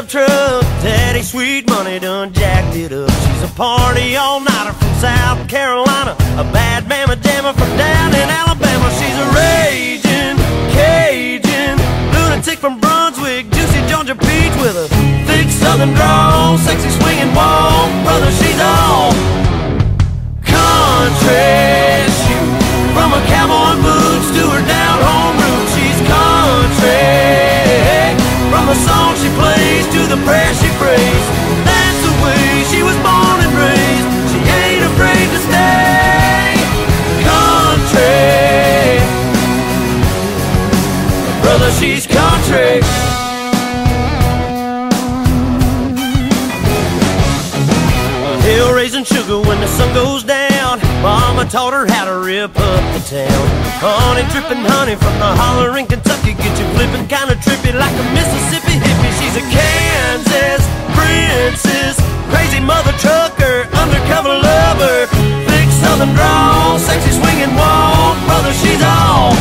pickup truck. Daddy Sweet Money done jacked it up. She's a party all-nighter from South Carolina, a bad mama jammer from down in Alabama. She's a raging Cajun lunatic from Brunswick, juicy Georgia peach with a thick southern drawl, sexy swinging walk. Brother, she's all country. Shoot, from her cowboy boots to her down-home roots, she's country. From the song she plays to the prayer she prays, that's the way she was born and raised. She ain't afraid to stay country. Brother, she's country. Hill raising sugar when the sun goes down. Mama taught her how to rip up the town. Honey dripping honey from the holler in Kentucky, get you flipping kinda trippy like a Mississippi hippie. She's a Kansas princess, crazy mother trucker, undercover lover, thick southern drawl, sexy swinging walk. Brother, she's all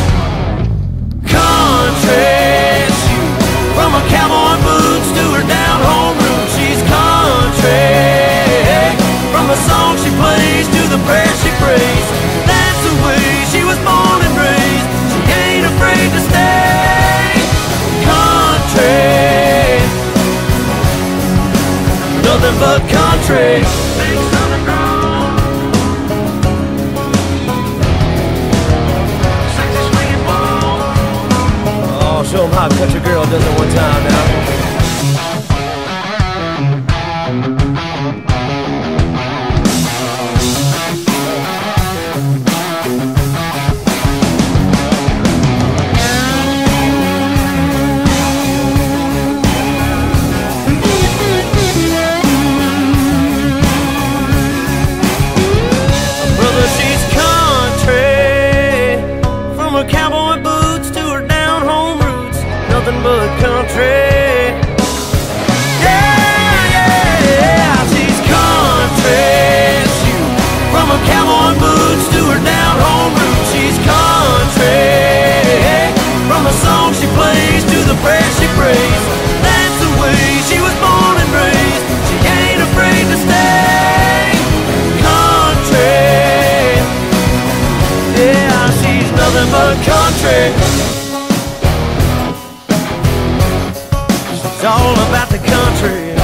country. Shoot, from her cowboy boots to her down-home roots, she's country. From the song she plays to the prayer she prays, that's the way she was born and raised. She ain't afraid to stay country. Nothing but country. Oh, show them how a country girl does it one time now. But country, yeah, she's country. Shoot, from her cowboy boots to her down-home roots, she's country. From the song she plays to the prayer she prays, that's the way she was born and raised. She ain't afraid to stay country. Yeah, she's nothing but country. It's all about the country.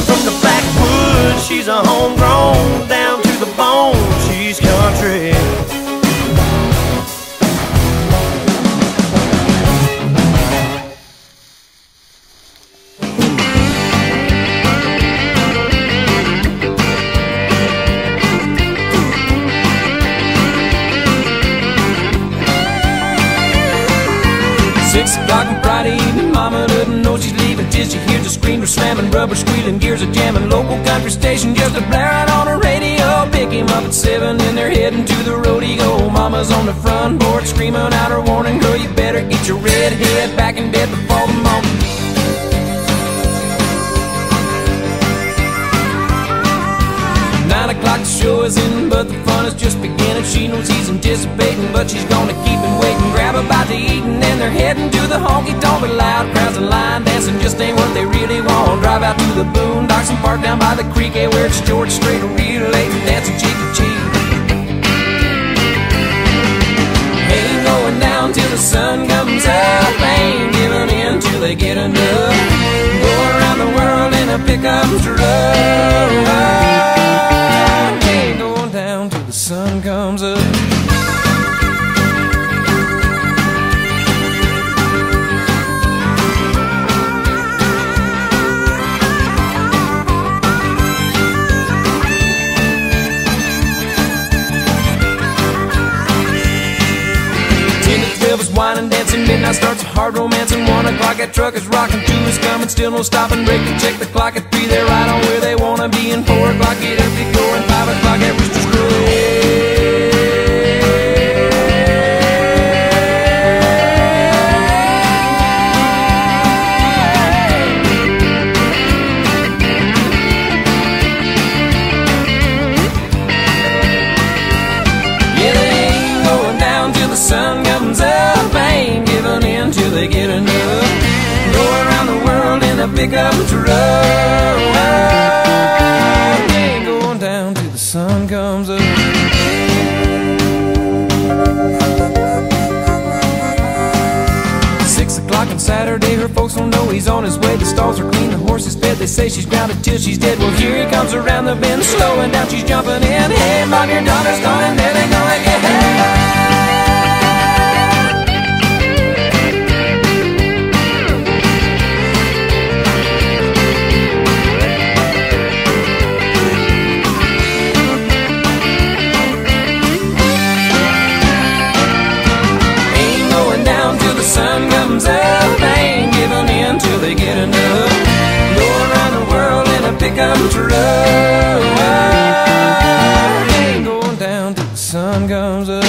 From the backwoods, she's a homegrown, down to the bone, she's country. Mama doesn't know she's leaving till she hears the screamers slamming, rubber squealing, gears are jamming. Local country station just a blaring on the radio. Pick him up at 7 and they're heading to the rodeo. Mama's on the front porch screaming out her warning, girl, you better get your red head back in bed before the morning. The show is in, but the fun is just beginning. She knows he's anticipating, but she's gonna keep him waiting. Grab a bite to eat and then they're heading to the honky-tonk. But loud crowds and line dancing just ain't what they really want. Drive out to the boondocks and park down by the creek, where it's George Strait, real late and dancing cheek to cheek. Ain't going down till the sun comes up, ain't giving in till they get enough. Go around the world in a pickup truck. The sun comes up. Wine dancing, midnight starts a hard romance, and 1 o'clock that truck is rocking. 2 is coming, still no stopping, break to check the clock. At 3 they're right on where they wanna be, and 4 o'clock get up, get going, 5 o'clock that rooster's crowing. Yeah, they ain't going down till the sun comes up. becomes rough. Ain't going down till the sun comes up. 6 o'clock on Saturday, her folks don't know he's on his way. The stalls are clean, the horse is fed. They say she's grounded till she's dead. Well, here he comes around the bend, slowing down, she's jumping in. Hey, Mom, your daughter's gone, and then they're gonna get hey. Sun comes up, they ain't giving in till they get enough. Go around the world in a pickup truck. Ain't going down till the sun comes up.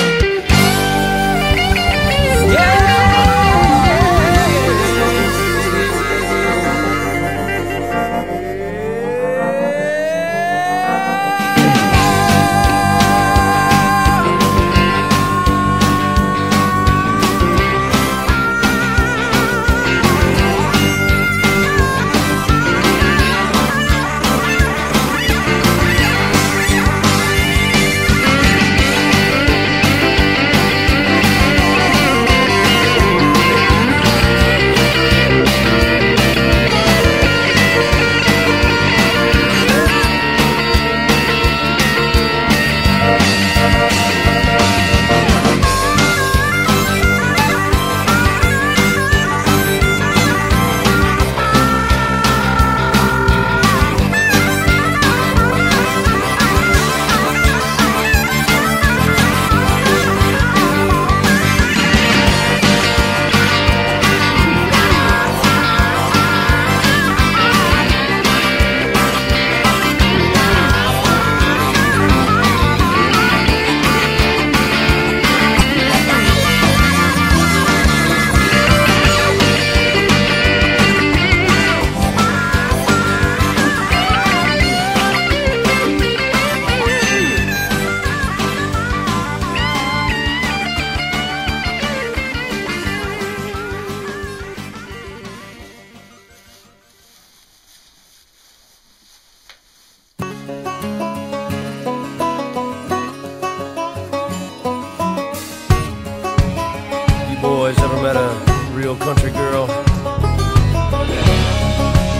Boys ever met a real country girl?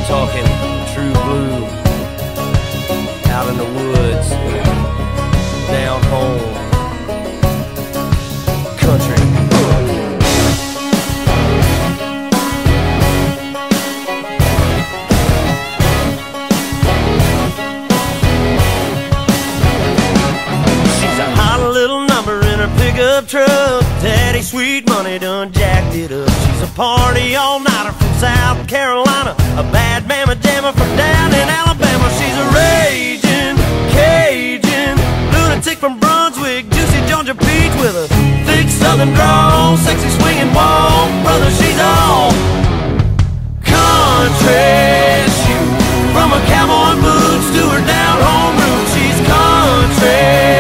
Talking true blue, out in the woods, down home, country. She's a hot little number in her pickup truck. Daddy sweet money done jacked it up. She's a party all-nighter from South Carolina, a bad mamma jammer from down in Alabama. She's a raging Cajun lunatic from Brunswick, juicy Georgia peach with a thick southern drawl, sexy swinging walk. Brother, she's all country. Shoot, from her cowboy boots to her down-home roots, she's country.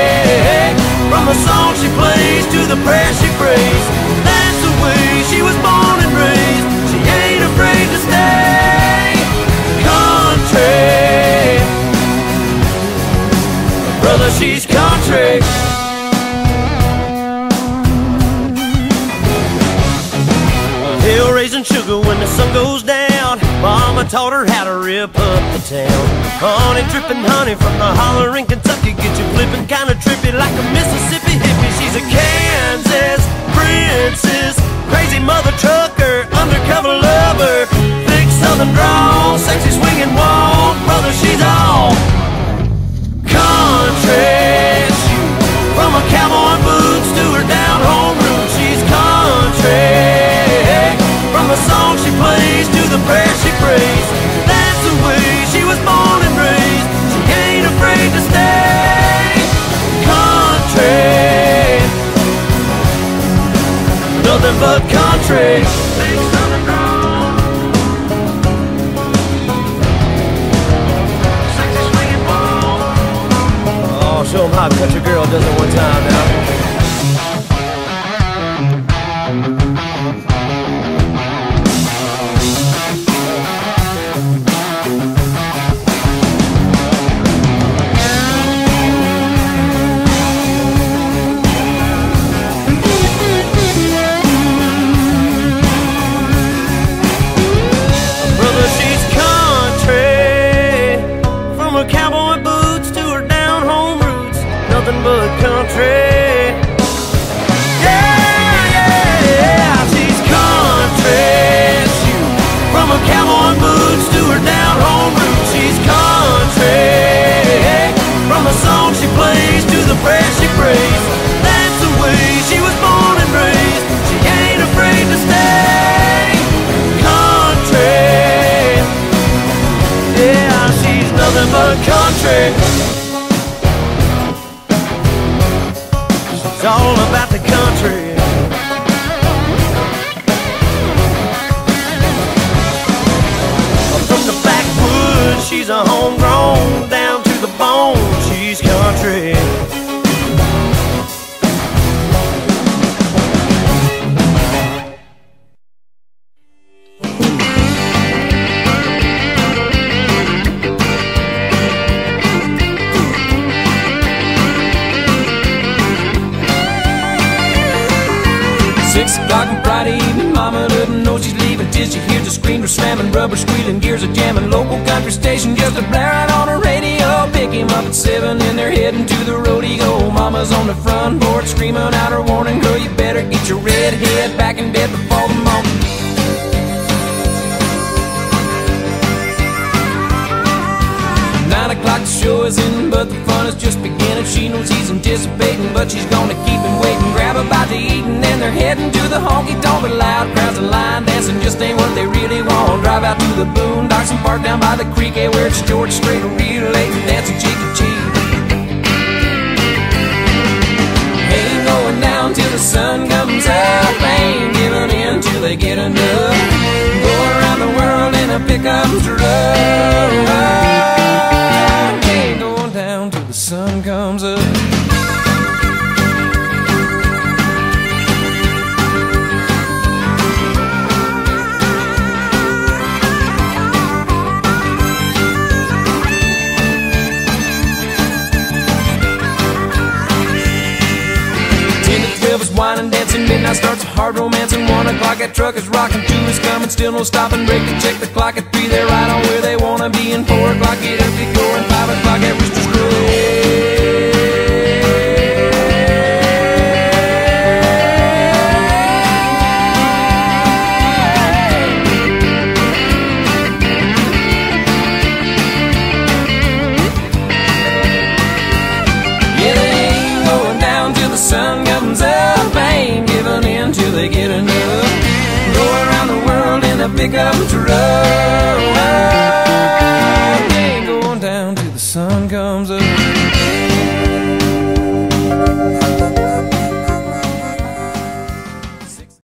From the song she plays to the prayer she prays, that's the way she was born and raised. She ain't afraid to stay country. Brother, she's country. Hill raising sugar when the sun goes down. Mama taught her how to rip up the town. Honey dripping honey from the holler in Kentucky, get you flipping kinda trippy like a Mississippi hippie. She's a Kansas princess, crazy mother trucker, undercover lover, thick southern drawl, sexy swinging walk. Brother, she's all country. From her cowboy boots to her down-home roots, she's country. From the song she plays to the prayer she prays, that's the way she was born and raised. She ain't afraid to stay country. Nothing but country. Big southern drawl, sexy swinging ball. Oh, show 'em how a country girl does it one time now. nothing but country. Yeah, yeah, yeah, she's country. Shoot, from her cowboy boots to her down home roots, she's country. From the song she plays to the prayer she prays, that's the way she was born and raised. She ain't afraid to stay country. Yeah, she's nothing but country. She's all about the country. From the backwoods, she's a homegrown, down to the bone, she's country. 6 o'clock on Friday evening, mama doesn't know she's leaving till she hears the screamer slamming, rubber squealing, gears are jamming. Local country station just a blaring on her radio. Pick him up at 7 and they're heading to the rodeo. Mama's on the front porch screaming out her warning, girl, you better get your red head back in bed before the morning. The show is in, but the fun is just beginning. She knows he's anticipating, but she's gonna keep him waiting. Grab a bite to eat and then they're heading to the honky-tonk. But loud crowds and line dancing just ain't what they really want. Drive out to the boondocks and park down by the creek, where it's George Strait, real late and dancing cheek to cheek. Ain't going down till the sun comes up, ain't giving in till they get enough. Go around the world in a pickup truck. The sun comes up. Wine dancing, midnight starts a hard romance, and 1 o'clock that truck is rocking. 2 is coming, still no stopping, break to check the clock. At 3 they're right on where they wanna be, and 4 o'clock get up, get going, 5 o'clock that rooster's crowing. Sun comes up, ain't giving in till they get enough. Go around the world in a pickup